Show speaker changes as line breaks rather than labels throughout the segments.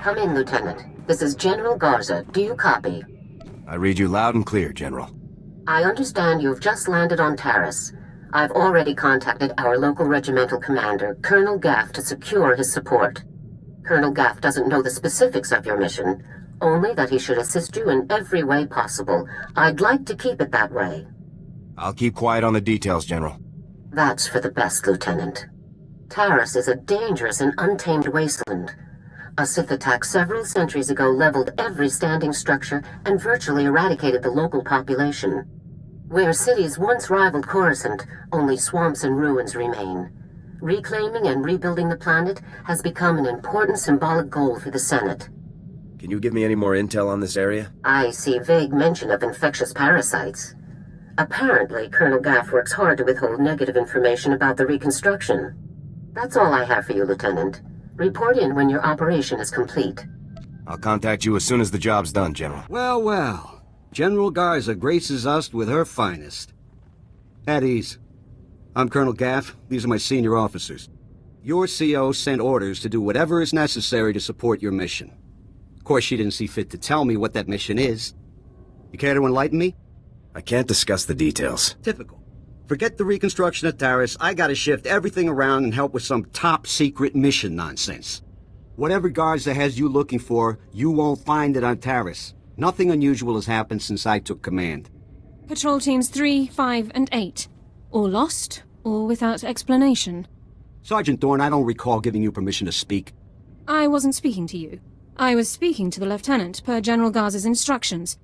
Come in, Lieutenant. This is General Garza. Do you copy?
I read you loud and clear, General.
I understand you've just landed on Taris. I've already contacted our local regimental commander, Colonel Gaff, to secure his support. Colonel Gaff doesn't know the specifics of your mission, only that he should assist you in every way possible. I'd like to keep it that way.
I'll keep quiet on the details, General.
That's for the best, Lieutenant. Taris is a dangerous and untamed wasteland. A Sith attack several centuries ago leveled every standing structure and virtually eradicated the local population. Where cities once rivaled Coruscant, only swamps and ruins remain. Reclaiming and rebuilding the planet has become an important symbolic goal for the Senate.
Can you give me any more intel on this area?
I see vague mention of infectious parasites. Apparently, Colonel Gaff works hard to withhold negative information about the reconstruction. That's all I have for you, Lieutenant. Report in when your operation is complete.
I'll contact you as soon as the job's done, General.
Well, well. General Garza graces us with her finest. At ease. I'm Colonel Gaff. These are my senior officers. Your CO sent orders to do whatever is necessary to support your mission. Of course, she didn't see fit to tell me what that mission is. You care to enlighten me?
I can't discuss the details.
Typical. Forget the reconstruction of Taris. I gotta shift everything around and help with some top-secret mission nonsense. Whatever Garza has you looking for, you won't find it on Taris. Nothing unusual has happened since I took command.
Patrol teams 3, 5, and 8. All lost, or without explanation.
Sergeant Dorn, I don't recall giving you permission to speak.
I wasn't speaking to you. I was speaking to the Lieutenant, per General Garza's instructions.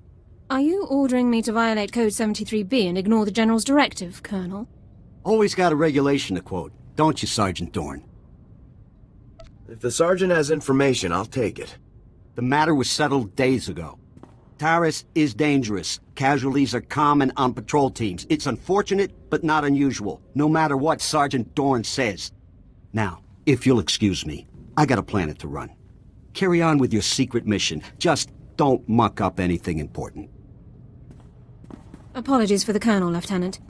Are you ordering me to violate Code 73B and ignore the General's directive, Colonel?
Always got a regulation to quote, don't you, Sergeant Dorn?
If the Sergeant has information, I'll take it.
The matter was settled days ago. Taris is dangerous. Casualties are common on patrol teams. It's unfortunate, but not unusual, no matter what Sergeant Dorn says. Now, if you'll excuse me, I got a planet to run. Carry on with your secret mission. Just don't muck up anything important.
Apologies for the Colonel, Lieutenant.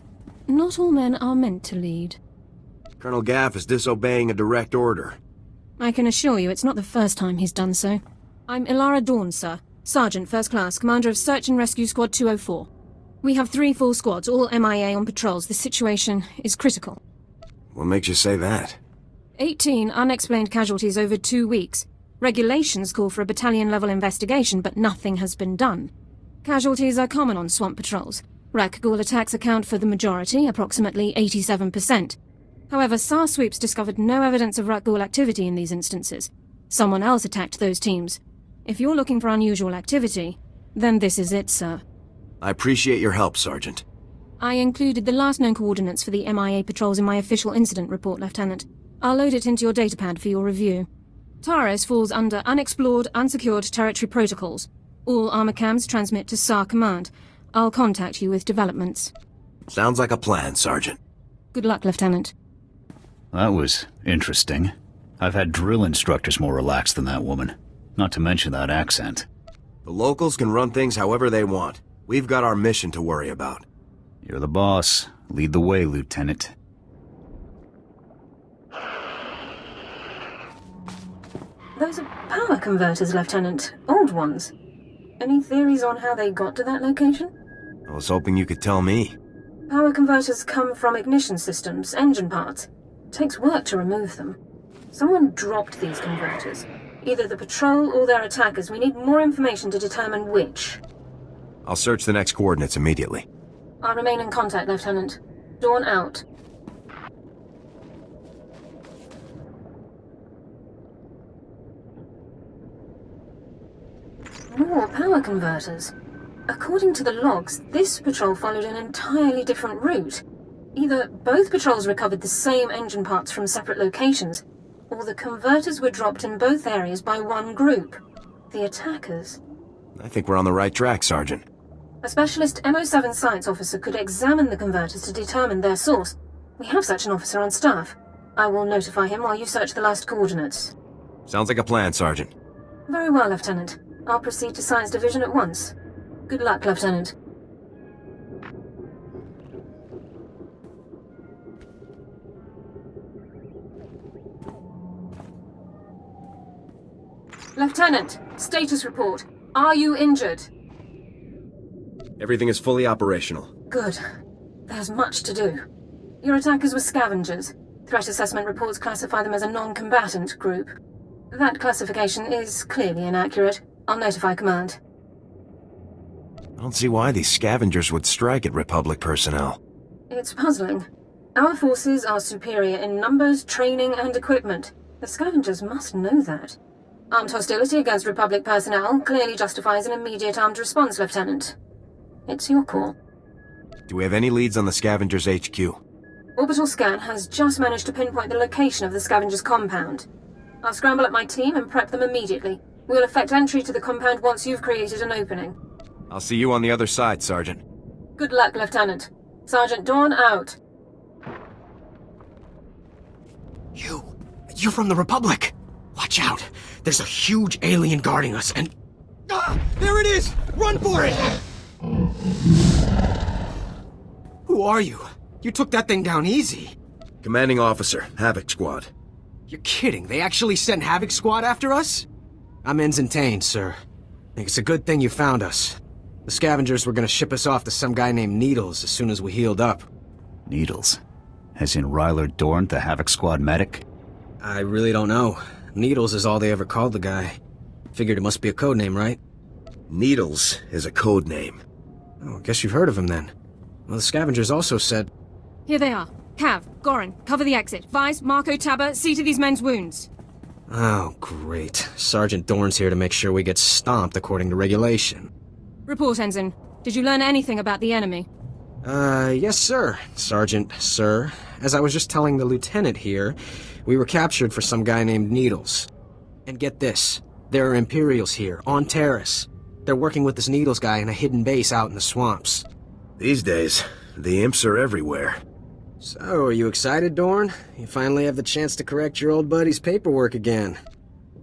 Not all men are meant to lead.
Colonel Gaff is disobeying a direct order.
I can assure you it's not the first time he's done so. I'm Ilara Dawn, sir. Sergeant, First Class, Commander of Search and Rescue Squad 204. We have 3 full squads, all MIA on patrols. The situation is critical.
What makes you say that?
18 unexplained casualties over 2 weeks. Regulations call for a battalion-level investigation, but nothing has been done. Casualties are common on swamp patrols. Rakghoul attacks account for the majority, approximately 87%. However, SAR sweeps discovered no evidence of Rakghoul activity in these instances. Someone else attacked those teams. If you're looking for unusual activity, then this is it, sir.
I appreciate your help, Sergeant.
I included the last known coordinates for the MIA patrols in my official incident report, Lieutenant. I'll load it into your datapad for your review. Taris falls under Unexplored, Unsecured Territory Protocols. All armor cams transmit to SAR Command. I'll contact you with developments.
Sounds like a plan, Sergeant.
Good luck, Lieutenant.
That was interesting. I've had drill instructors more relaxed than that woman. Not to mention that accent.
The locals can run things however they want. We've got our mission to worry about.
You're the boss. Lead the way, Lieutenant.
Those are power converters, Lieutenant. Old ones. Any theories on how they got to that location?
I was hoping you could tell me.
Power converters come from ignition systems, engine parts. Takes work to remove them. Someone dropped these converters. Either the patrol or their attackers. We need more information to determine which.
I'll search the next coordinates immediately.
I'll remain in contact, Lieutenant. Dawn out. More power converters. According to the logs, this patrol followed an entirely different route. Either both patrols recovered the same engine parts from separate locations, or the converters were dropped in both areas by one group. The attackers.
I think we're on the right track, Sergeant.
A specialist MO7 science officer could examine the converters to determine their source. We have such an officer on staff. I will notify him while you search the last coordinates.
Sounds like a plan, Sergeant.
Very well, Lieutenant. I'll proceed to Science Division at once. Good luck, Lieutenant. Lieutenant, status report. Are you injured?
Everything is fully operational.
Good. There's much to do. Your attackers were scavengers. Threat assessment reports classify them as a non-combatant group. That classification is clearly inaccurate. I'll notify command.
I don't see why these scavengers would strike at Republic personnel.
It's puzzling. Our forces are superior in numbers, training, and equipment. The scavengers must know that. Armed hostility against Republic personnel clearly justifies an immediate armed response, Lieutenant. It's your call.
Do we have any leads on the scavengers' HQ?
Orbital scan has just managed to pinpoint the location of the scavengers' compound. I'll scramble up my team and prep them immediately. We'll effect entry to the compound once you've created an opening.
I'll see you on the other side, Sergeant.
Good luck, Lieutenant. Sergeant Dawn out.
You're from the Republic! Watch out! There's a huge alien guarding us, and... Ah! There it is! Run for it! Who are you? You took that thing down easy.
Commanding Officer, Havoc Squad.
You're kidding. They actually sent Havoc Squad after us? I'm Ensign Tane, sir. I think it's a good thing you found us. The scavengers were gonna ship us off to some guy named Needles as soon as we healed up.
Needles? As in Ryler Dorn, the Havoc Squad medic?
I really don't know. Needles is all they ever called the guy. Figured it must be a code name, right?
Needles is a code name.
Oh, I guess you've heard of him then. Well, the scavengers also said...
Here they are. Cav, Goran, cover the exit. Vice, Marco, Tabba, see to these men's wounds.
Oh, great. Sergeant Dorn's here to make sure we get stomped according to regulation.
Report, Ensign. Did you learn anything about the enemy?
Yes, sir. Sergeant, sir. As I was just telling the lieutenant here, we were captured for some guy named Needles. And get this, there are Imperials here, on Taris. They're working with this Needles guy in a hidden base out in the swamps.
These days, the imps are everywhere.
So, are you excited, Dorn? You finally have the chance to correct your old buddy's paperwork again.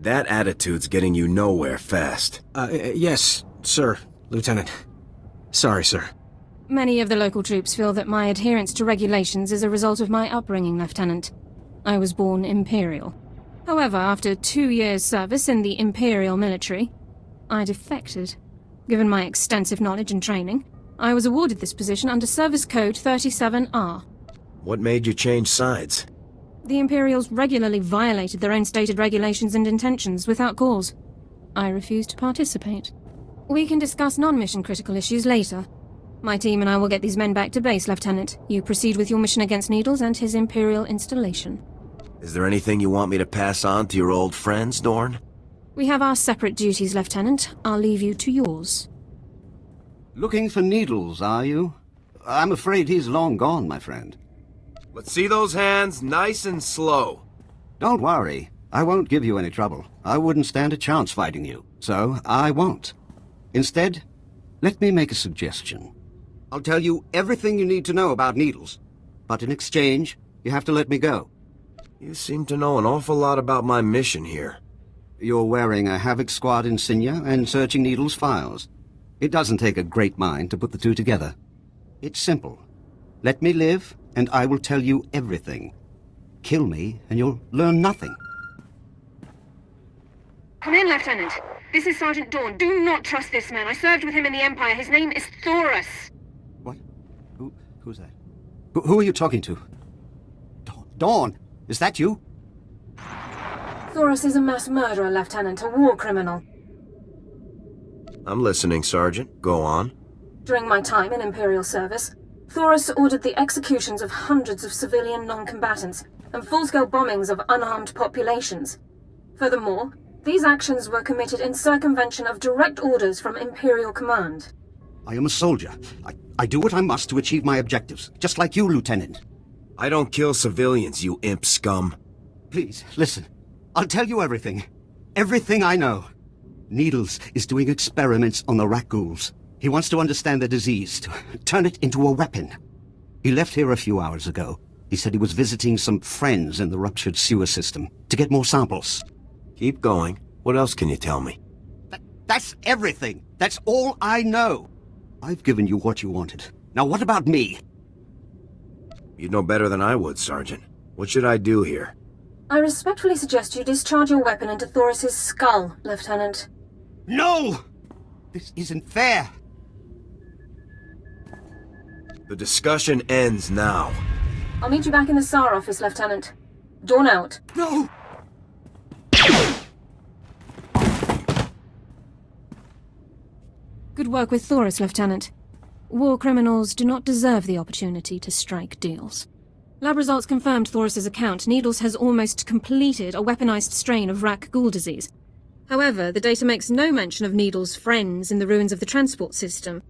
That attitude's getting you nowhere fast.
Yes, sir, Lieutenant. Sorry, sir.
Many of the local troops feel that my adherence to regulations is a result of my upbringing, Lieutenant. I was born Imperial. However, after 2 years' service in the Imperial military, I defected. Given my extensive knowledge and training, I was awarded this position under Service Code 37R.
What made you change sides?
The Imperials regularly violated their own stated regulations and intentions without cause. I refused to participate. We can discuss non-mission critical issues later. My team and I will get these men back to base, Lieutenant. You proceed with your mission against Needles and his Imperial installation.
Is there anything you want me to pass on to your old friends, Dorn?
We have our separate duties, Lieutenant. I'll leave you to yours.
Looking for Needles, are you? I'm afraid he's long gone, my friend.
Let's see those hands nice and slow.
Don't worry. I won't give you any trouble. I wouldn't stand a chance fighting you, so I won't. Instead, let me make a suggestion. I'll tell you everything you need to know about Needles, but in exchange, you have to let me go.
You seem to know an awful lot about my mission here.
You're wearing a Havoc Squad insignia and searching Needles' files. It doesn't take a great mind to put the two together. It's simple. Let me live, and I will tell you everything. Kill me, and you'll learn nothing.
Come in, Lieutenant. This is Sergeant Dawn. Do not trust this man. I served with him in the Empire. His name is Taris.
What? Who's that? Who are you talking to? Dawn? Is that you?
Taris is a mass murderer, Lieutenant, a war criminal.
I'm listening, Sergeant. Go on.
During my time in Imperial service, Taris ordered the executions of hundreds of civilian non-combatants and full-scale bombings of unarmed populations. Furthermore, these actions were committed in circumvention of direct orders from Imperial command.
I am a soldier. I do what I must to achieve my objectives, just like you, Lieutenant.
I don't kill civilians, you imp scum.
Please, listen. I'll tell you everything. Everything I know. Needles is doing experiments on the Rakghouls. He wants to understand the disease, to turn it into a weapon. He left here a few hours ago. He said he was visiting some friends in the ruptured sewer system to get more samples.
Keep going. What else can you tell me?
That's everything. That's all I know. I've given you what you wanted. Now what about me?
You'd know better than I would, Sergeant. What should I do here?
I respectfully suggest you discharge your weapon into Thoris's skull, Lieutenant.
No! This isn't fair.
The discussion ends now.
I'll meet you back in the SAR office, Lieutenant. Dawn out.
No!
Good work with Thoris, Lieutenant. War criminals do not deserve the opportunity to strike deals. Lab results confirmed Thoris's account. Needles has almost completed a weaponized strain of Rak Ghoul disease. However, the data makes no mention of Needles' friends in the ruins of the transport system.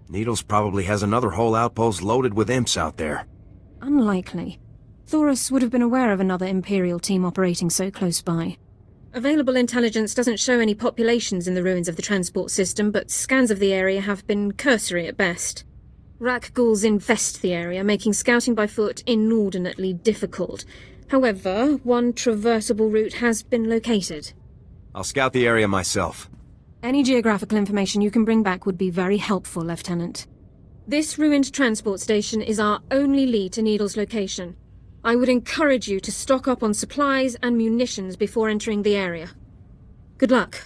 Needles probably has another whole outpost loaded with imps out there.
Unlikely. Thoris would have been aware of another Imperial team operating so close by. Available intelligence doesn't show any populations in the ruins of the transport system, but scans of the area have been cursory at best. Rak Ghouls infest the area, making scouting by foot inordinately difficult. However, one traversable route has been located.
I'll scout the area myself.
Any geographical information you can bring back would be very helpful, Lieutenant. This ruined transport station is our only lead to Needle's location. I would encourage you to stock up on supplies and munitions before entering the area. Good luck.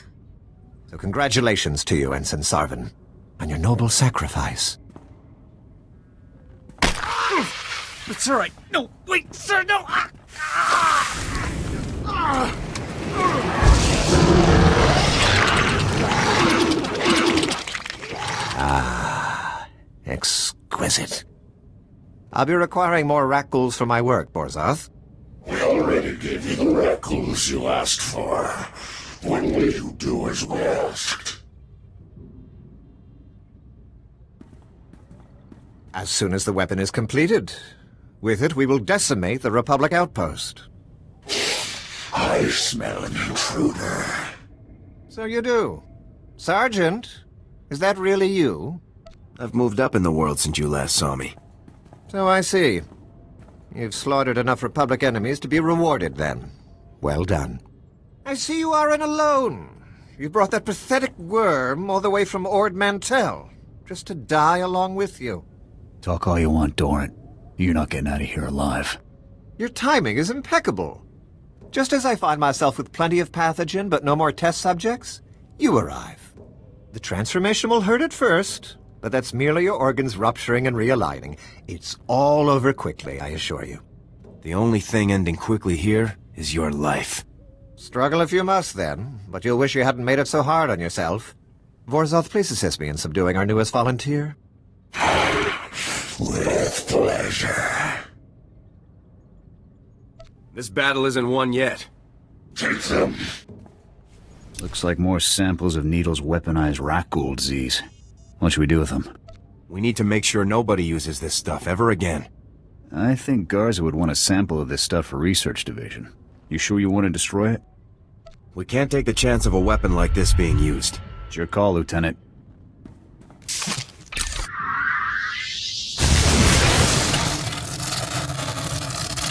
So congratulations to you, Ensign Sarvan, on your noble sacrifice.
It's all right. No, wait, sir, no!
Exquisite. I'll be requiring more rat ghouls for my work, Borzoth.
We already gave you the rat ghouls you asked for. When will you do as we asked?
As soon as the weapon is completed. With it, we will decimate the Republic outpost.
I smell an intruder.
So you do. Sergeant, is that really you?
I've moved up in the world since you last saw me.
So I see. You've slaughtered enough Republic enemies to be rewarded, then. Well done. I see you aren't alone. You brought that pathetic worm all the way from Ord Mantell, just to die along with you.
Talk all you want, Doran. You're not getting out of here alive.
Your timing is impeccable. Just as I find myself with plenty of pathogen but no more test subjects, you arrive. The transformation will hurt at first, but that's merely your organs rupturing and realigning. It's all over quickly, I assure you.
The only thing ending quickly here is your life.
Struggle if you must, then, but you'll wish you hadn't made it so hard on yourself. Vorzoth, please assist me in subduing our newest volunteer.
With pleasure.
This battle isn't won yet.
Take them.
Looks like more samples of Needle's weaponized rat ghoul disease. What should we do with them?
We need to make sure nobody uses this stuff ever again.
I think Garza would want a sample of this stuff for research division. You sure you want to destroy it?
We can't take the chance of a weapon like this being used.
It's your call, Lieutenant.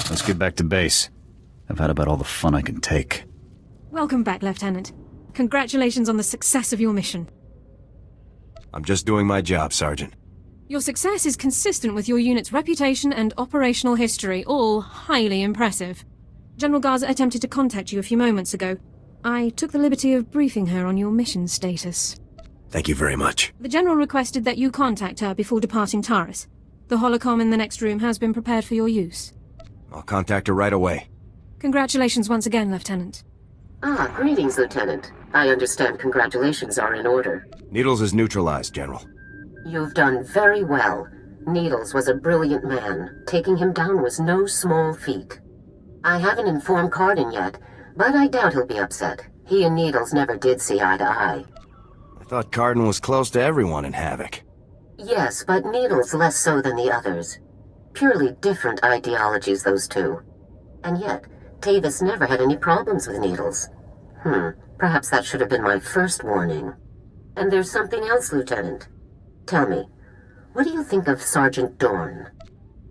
Let's get back to base. I've had about all the fun I can take.
Welcome back, Lieutenant. Congratulations on the success of your mission.
I'm just doing my job, Sergeant.
Your success is consistent with your unit's reputation and operational history, all highly impressive. General Garza attempted to contact you a few moments ago. I took the liberty of briefing her on your mission status.
Thank you very much.
The General requested that you contact her before departing Taris. The holocom in the next room has been prepared for your use.
I'll contact her right away.
Congratulations once again, Lieutenant.
Ah, greetings, Lieutenant. I understand congratulations are in order.
Needles is neutralized, General.
You've done very well. Needles was a brilliant man. Taking him down was no small feat. I haven't informed Cardin yet, but I doubt he'll be upset. He and Needles never did see eye to eye.
I thought Cardin was close to everyone in Havoc.
Yes, but Needles less so than the others. Purely different ideologies, those two. And yet, Tavis never had any problems with Needles. Perhaps that should have been my first warning. And there's something else, Lieutenant. Tell me, what do you think of Sergeant Dorn?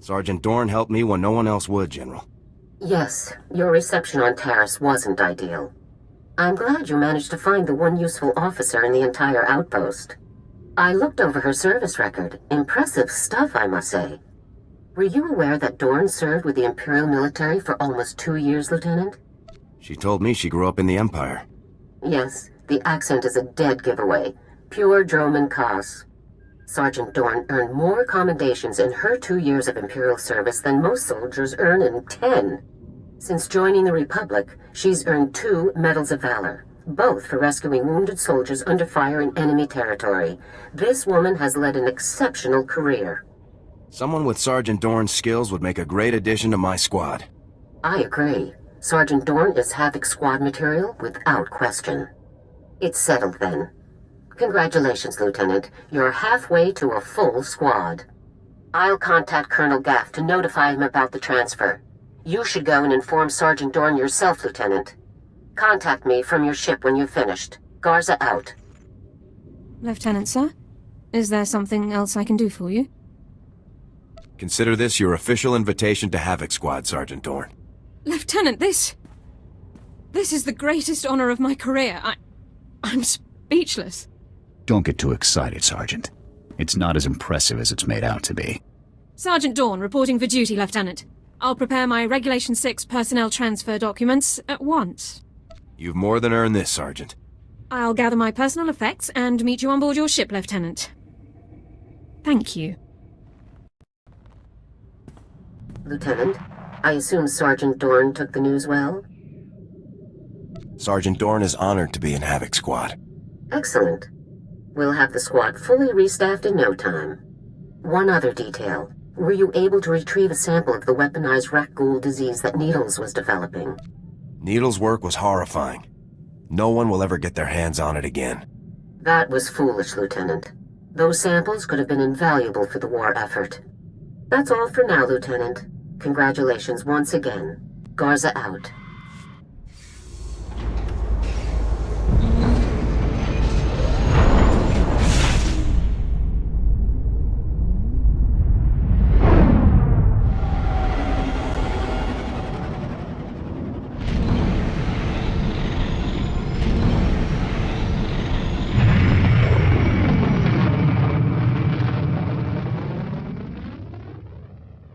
Sergeant Dorn helped me when no one else would, General.
Yes, your reception on Taris wasn't ideal. I'm glad you managed to find the one useful officer in the entire outpost. I looked over her service record. Impressive stuff, I must say. Were you aware that Dorn served with the Imperial military for almost 2 years, Lieutenant?
She told me she grew up in the Empire.
Yes, the accent is a dead giveaway. Pure Droman Kos. Sergeant Dorn earned more commendations in her 2 years of Imperial service than most soldiers earn in 10. Since joining the Republic, she's earned 2 Medals of Valor, both for rescuing wounded soldiers under fire in enemy territory. This woman has led an exceptional career.
Someone with Sergeant Dorn's skills would make a great addition to my squad.
I agree. Sergeant Dorn is Havoc Squad material without question. It's settled then. Congratulations, Lieutenant. You're halfway to a full squad. I'll contact Colonel Gaff to notify him about the transfer. You should go and inform Sergeant Dorn yourself, Lieutenant. Contact me from your ship when you've finished. Garza out.
Lieutenant, sir? Is there something else I can do for you?
Consider this your official invitation to Havoc Squad, Sergeant Dorn.
Lieutenant, this is the greatest honor of my career. I'm speechless.
Don't get too excited, Sergeant. It's not as impressive as it's made out to be.
Sergeant Dorn reporting for duty, Lieutenant. I'll prepare my Regulation 6 personnel transfer documents at once.
You've more than earned this, Sergeant.
I'll gather my personal effects and meet you on board your ship, Lieutenant. Thank you.
Lieutenant, I assume Sergeant Dorn took the news well?
Sergeant Dorn is honored to be in Havoc Squad.
Excellent. We'll have the squad fully restaffed in no time. One other detail. Were you able to retrieve a sample of the weaponized rat ghoul disease that Needles was developing?
Needle's work was horrifying. No one will ever get their hands on it again.
That was foolish, Lieutenant. Those samples could have been invaluable for the war effort. That's all for now, Lieutenant. Congratulations once again. Garza out.